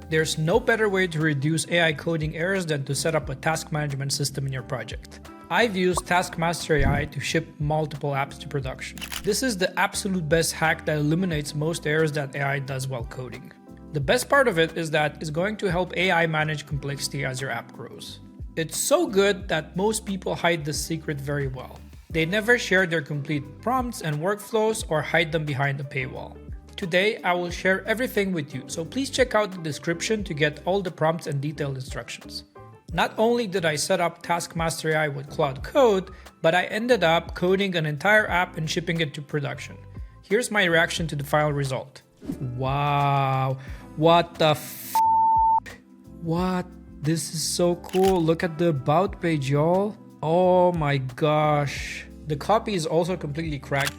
There's no better way to reduce AI coding errors than to set up a task management system in your project. I've used TaskMaster AI to ship multiple apps to production. This is the absolute best hack that eliminates most errors that AI does while coding. The best part of it is that it's going to help AI manage complexity as your app grows. It's so good that most people hide this secret very well. They never share their complete prompts and workflows or hide them behind a paywall. Today, I will share everything with you, so please check out the description to get all the prompts and detailed instructions. Not only did I set up TaskMaster AI with Claude Code, but I ended up coding an entire app and shipping it to production. Here's my reaction to the final result. Wow, what the f***? What? This is so cool. Look at the about page, y'all. Oh my gosh. The copy is also completely cracked.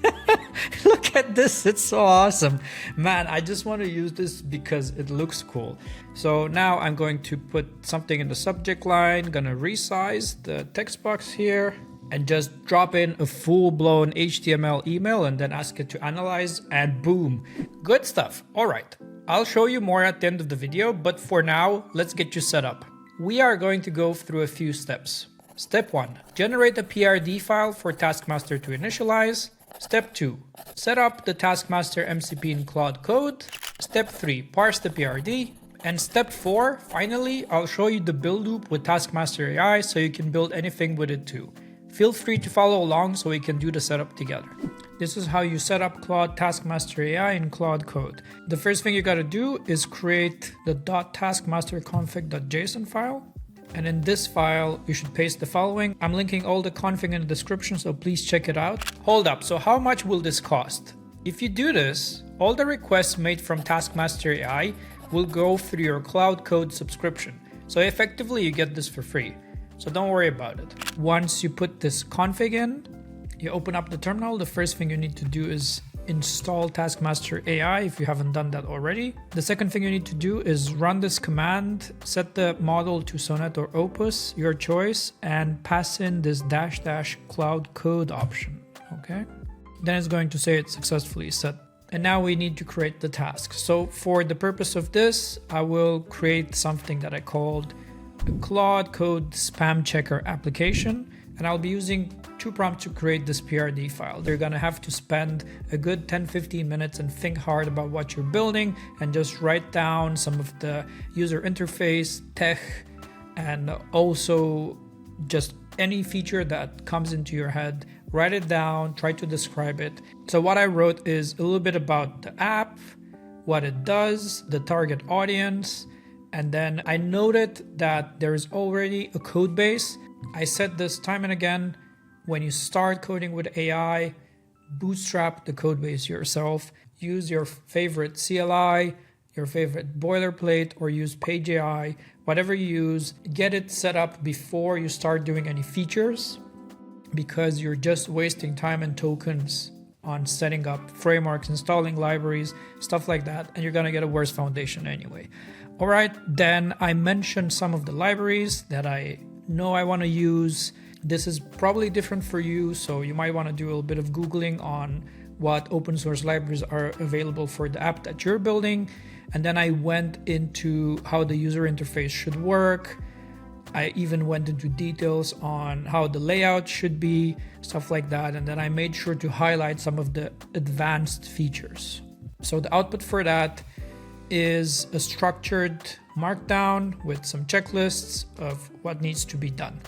Look at this, it's so awesome. Man, I just want to use this because it looks cool. So now I'm going to put something in the subject line, gonna resize the text box here and just drop in a full-blown HTML email and then ask it to analyze, and boom, good stuff. All right, I'll show you more at the end of the video, but for now, let's get you set up. We are going to go through a few steps. Step 1, generate a PRD file for TaskMaster to initialize. Step 2, set up the TaskMaster MCP in Claude Code. Step 3, parse the PRD. And step 4, finally, I'll show you the build loop with TaskMaster AI so you can build anything with it too. Feel free to follow along so we can do the setup together. This is how you set up Claude TaskMaster AI in Claude Code. The first thing you gotta do is create the .taskmasterconfig.json file. And in this file, you should paste the following. I'm linking all the config in the description, so please check it out. Hold up, so how much will this cost? If you do this, all the requests made from TaskMaster AI will go through your Claude Code subscription. So effectively, you get this for free. So don't worry about it. Once you put this config in, you open up the terminal. The first thing you need to do is install TaskMaster AI if you haven't done that already. The second thing you need to do is run this command, set the model to Sonnet or Opus, your choice, and pass in this -- Claude Code option, okay? Then it's going to say it's successfully set. And now we need to create the task. So for the purpose of this, I will create something that I called a Claude Code spam checker application. And I'll be using 2 prompts to create this PRD file. They're gonna have to spend a good 10-15 minutes and think hard about what you're building and just write down some of the user interface, tech, and also just any feature that comes into your head. Write it down, try to describe it. So what I wrote is a little bit about the app, what it does, the target audience, and then I noted that there is already a code base. I said this time and again, when you start coding with AI, bootstrap the code base yourself. Use your favorite CLI, your favorite boilerplate, or use PageAI, whatever you use. Get it set up before you start doing any features, because you're just wasting time and tokens on setting up frameworks, installing libraries, stuff like that, and you're gonna get a worse foundation anyway. All right, then I mentioned some of the libraries that I know I want to use. This is probably different for you, so you might want to do a little bit of Googling on what open source libraries are available for the app that you're building. And then I went into how the user interface should work. I even went into details on how the layout should be, stuff like that. And then I made sure to highlight some of the advanced features. So the output for that is a structured markdown with some checklists of what needs to be done.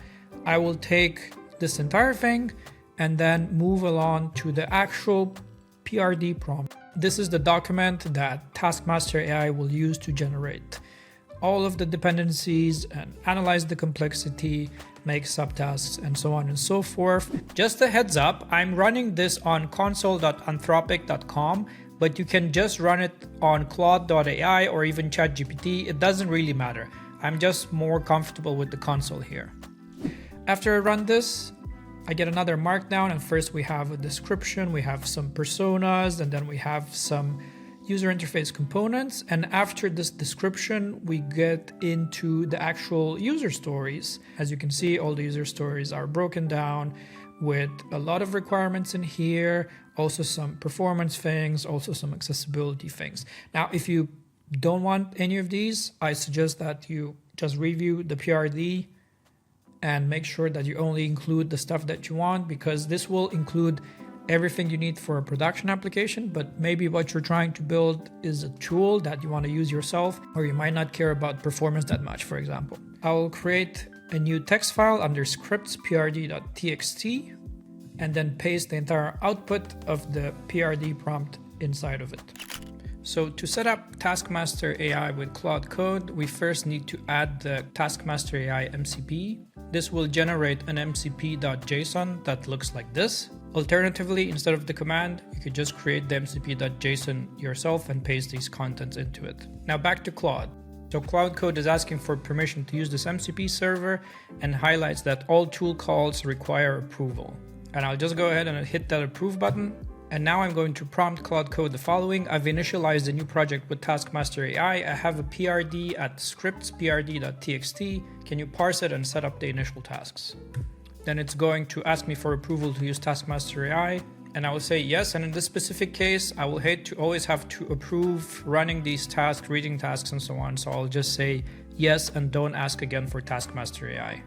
I will take this entire thing and then move along to the actual PRD prompt. This is the document that TaskMaster AI will use to generate all of the dependencies and analyze the complexity, make subtasks, and so on and so forth. Just a heads up, I'm running this on console.anthropic.com, but you can just run it on Claude.ai or even ChatGPT. It doesn't really matter. I'm just more comfortable with the console here. After I run this, I get another markdown, and first we have a description, we have some personas, and then we have some user interface components. And after this description, we get into the actual user stories. As you can see, all the user stories are broken down with a lot of requirements in here, also some performance things, also some accessibility things. Now, if you don't want any of these, I suggest that you just review the PRD and make sure that you only include the stuff that you want, because this will include everything you need for a production application, but maybe what you're trying to build is a tool that you want to use yourself, or you might not care about performance that much, for example. I'll create a new text file under scripts prd.txt and then paste the entire output of the PRD prompt inside of it. So to set up TaskMaster AI with Claude Code, we first need to add the TaskMaster AI MCP. This will generate an MCP.json that looks like this. Alternatively, instead of the command, you could just create the MCP.json yourself and paste these contents into it. Now back to Claude. So Claude Code is asking for permission to use this MCP server and highlights that all tool calls require approval. And I'll just go ahead and hit that approve button. And now I'm going to prompt Claude Code the following. I've initialized a new project with TaskMaster AI. I have a PRD at scripts prd.txt. Can you parse it and set up the initial tasks? Then it's going to ask me for approval to use TaskMaster AI. And I will say yes. And in this specific case, I will hate to always have to approve running these tasks, reading tasks, and so on. So I'll just say yes and don't ask again for TaskMaster AI.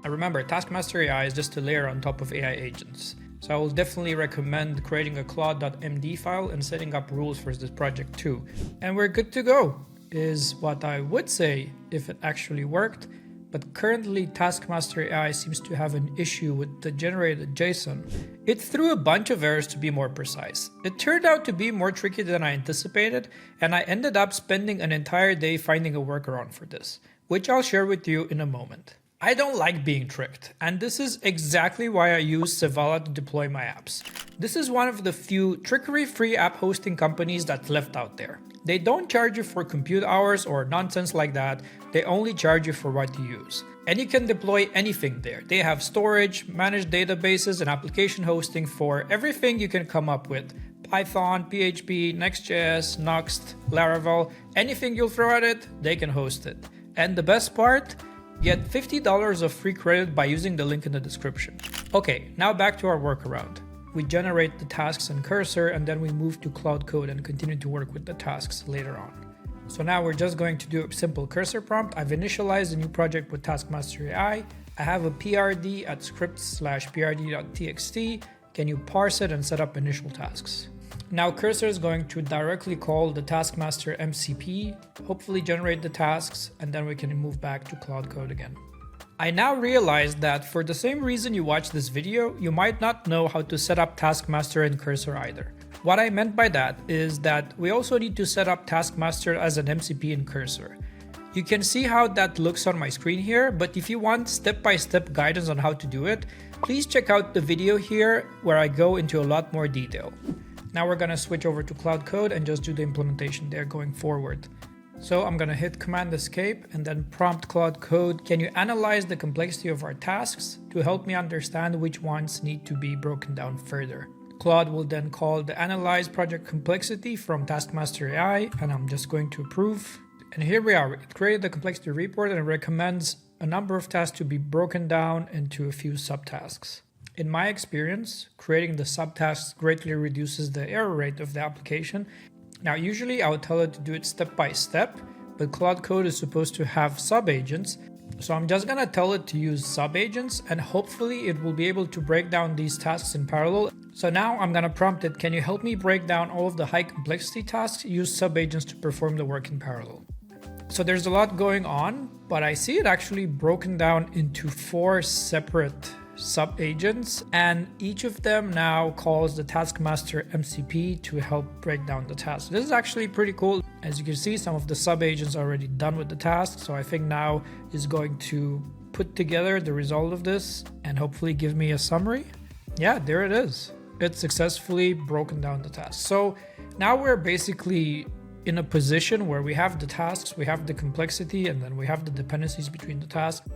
And remember, TaskMaster AI is just a layer on top of AI agents. So I will definitely recommend creating a claude.md file and setting up rules for this project too. And we're good to go, is what I would say if it actually worked. But currently TaskMaster AI seems to have an issue with the generated JSON. It threw a bunch of errors, to be more precise. It turned out to be more tricky than I anticipated, and I ended up spending an entire day finding a workaround for this, which I'll share with you in a moment. I don't like being tricked, and this is exactly why I use Sevalla to deploy my apps. This is one of the few trickery-free app hosting companies that's left out there. They don't charge you for compute hours or nonsense like that, they only charge you for what you use. And you can deploy anything there. They have storage, managed databases, and application hosting for everything you can come up with. Python, PHP, Next.js, Nuxt, Laravel, anything you'll throw at it, they can host it. And the best part? Get $50 of free credit by using the link in the description. Okay, now back to our workaround. We generate the tasks in Cursor and then we move to Claude Code and continue to work with the tasks later on. So now we're just going to do a simple cursor prompt. I've initialized a new project with TaskMaster AI. I have a PRD at scripts/prd.txt. Can you parse it and set up initial tasks? Now Cursor is going to directly call the TaskMaster MCP, hopefully generate the tasks, and then we can move back to Claude Code again. I now realize that for the same reason you watch this video, you might not know how to set up TaskMaster in Cursor either. What I meant by that is that we also need to set up TaskMaster as an MCP in Cursor. You can see how that looks on my screen here, but if you want step-by-step guidance on how to do it, please check out the video here where I go into a lot more detail. Now we're going to switch over to Claude Code and just do the implementation there going forward. So I'm going to hit Command Escape and then prompt Claude Code. Can you analyze the complexity of our tasks to help me understand which ones need to be broken down further? Claude will then call the Analyze Project Complexity from TaskMaster AI, and I'm just going to approve. And here we are. It created the complexity report and it recommends a number of tasks to be broken down into a few subtasks. In my experience, creating the subtasks greatly reduces the error rate of the application. Now, usually I would tell it to do it step by step, but Claude Code is supposed to have subagents. So I'm just gonna tell it to use subagents and hopefully it will be able to break down these tasks in parallel. So now I'm gonna prompt it, can you help me break down all of the high complexity tasks? Use subagents to perform the work in parallel. So there's a lot going on, but I see it actually broken down into 4 separate sub-agents, and each of them now calls the TaskMaster MCP to help break down the task. This is actually pretty cool. As you can see, some of the sub-agents are already done with the task, so I think now is going to put together the result of this and hopefully give me a summary. Yeah, there it is. It's successfully broken down the task. So now we're basically in a position where we have the tasks, we have the complexity, and then we have the dependencies between the tasks.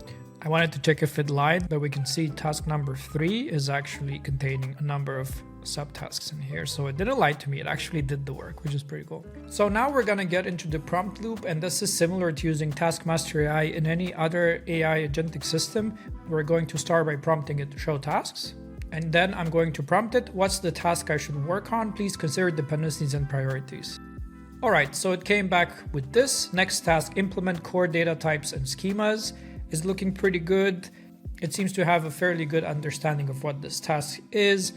I wanted to check if it lied, but we can see task number 3 is actually containing a number of subtasks in here. So it didn't lie to me, it actually did the work, which is pretty cool. So now we're gonna get into the prompt loop, and this is similar to using TaskMaster AI in any other AI agentic system. We're going to start by prompting it to show tasks. And then I'm going to prompt it, what's the task I should work on? Please consider dependencies and priorities. All right, so it came back with this. Next task, implement core data types and schemas, is looking pretty good. It seems to have a fairly good understanding of what this task is,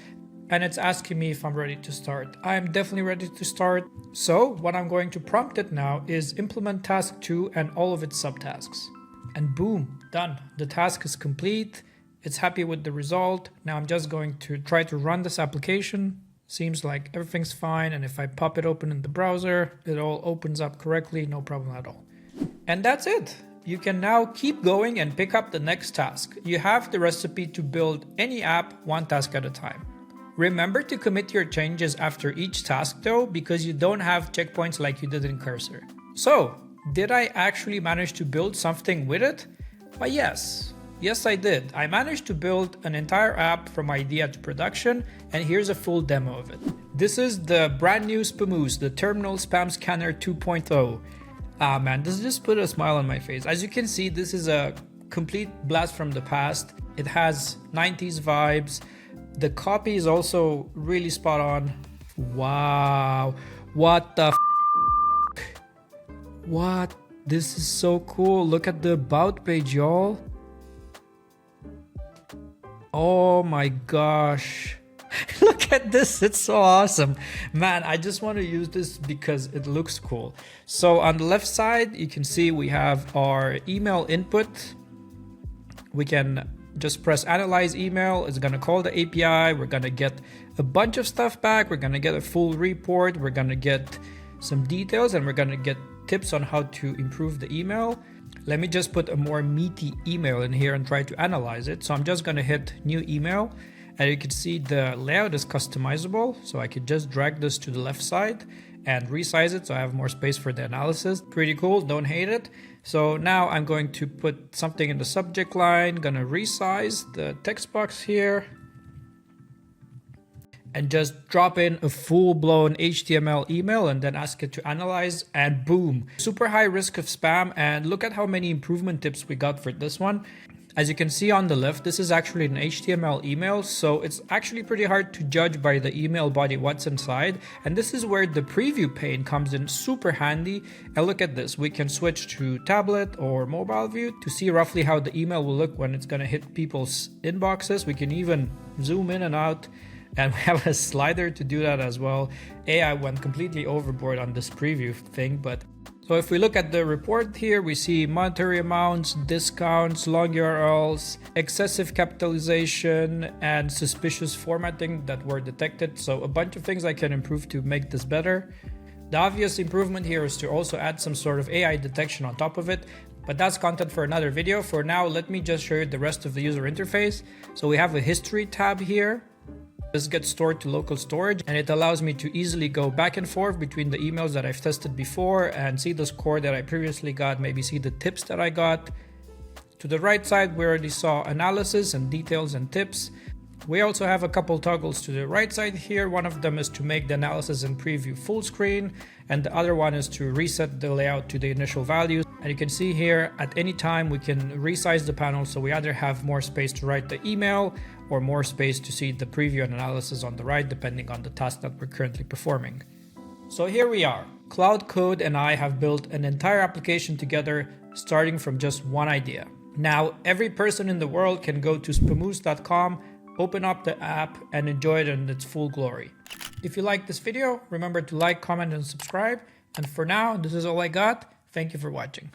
and it's asking me if I'm ready to start. I'm definitely ready to start. So what I'm going to prompt it now is implement task 2 and all of its subtasks. And boom, done. The task is complete. It's happy with the result. Now I'm just going to try to run this application. Seems like everything's fine, and if I pop it open in the browser, it all opens up correctly, no problem at all. And that's it. You can now keep going and pick up the next task. You have the recipe to build any app one task at a time. Remember to commit your changes after each task though, because you don't have checkpoints like you did in Cursor. So, did I actually manage to build something with it? Why, yes. Yes, I did. I managed to build an entire app from idea to production, and here's a full demo of it. This is the brand new Spamoose, the Terminal Spam Scanner 2.0. Ah man, this just put a smile on my face. As you can see, this is a complete blast from the past. It has 90s vibes. The copy is also really spot on. Wow, what the What? This is so cool. Look at the about page, y'all. Oh my gosh. Look at this, it's so awesome. Man, I just want to use this because it looks cool. So on the left side, you can see we have our email input. We can just press analyze email. It's going to call the API. We're going to get a bunch of stuff back. We're going to get a full report. We're going to get some details, and we're going to get tips on how to improve the email. Let me just put a more meaty email in here and try to analyze it. So I'm just going to hit new email, and you can see the layout is customizable. So I could just drag this to the left side and resize it so I have more space for the analysis. Pretty cool, don't hate it. So now I'm going to put something in the subject line, gonna resize the text box here, and just drop in a full-blown HTML email and then ask it to analyze, and boom. Super high risk of spam, and look at how many improvement tips we got for this one. As you can see on the left, this is actually an HTML email, so it's actually pretty hard to judge by the email body what's inside. And this is where the preview pane comes in super handy. And look at this, we can switch to tablet or mobile view to see roughly how the email will look when it's gonna hit people's inboxes. We can even zoom in and out, and we have a slider to do that as well. AI went completely overboard on this preview thing, but so if we look at the report here, we see monetary amounts, discounts, long URLs, excessive capitalization, and suspicious formatting that were detected. So a bunch of things I can improve to make this better. The obvious improvement here is to also add some sort of AI detection on top of it, but that's content for another video. For now, let me just show you the rest of the user interface. So we have a history tab here. This gets stored to local storage, and it allows me to easily go back and forth between the emails that I've tested before and see the score that I previously got, maybe see the tips that I got. To the right side, we already saw analysis and details and tips. We also have a couple toggles to the right side here. One of them is to make the analysis and preview full screen, and the other one is to reset the layout to the initial values. And you can see here, at any time we can resize the panel, so we either have more space to write the email or more space to see the preview and analysis on the right, depending on the task that we're currently performing. So here we are. Claude Code and I have built an entire application together, starting from just one idea. Now, every person in the world can go to spamoose.com, open up the app, and enjoy it in its full glory. If you like this video, remember to like, comment, and subscribe. And for now, this is all I got. Thank you for watching.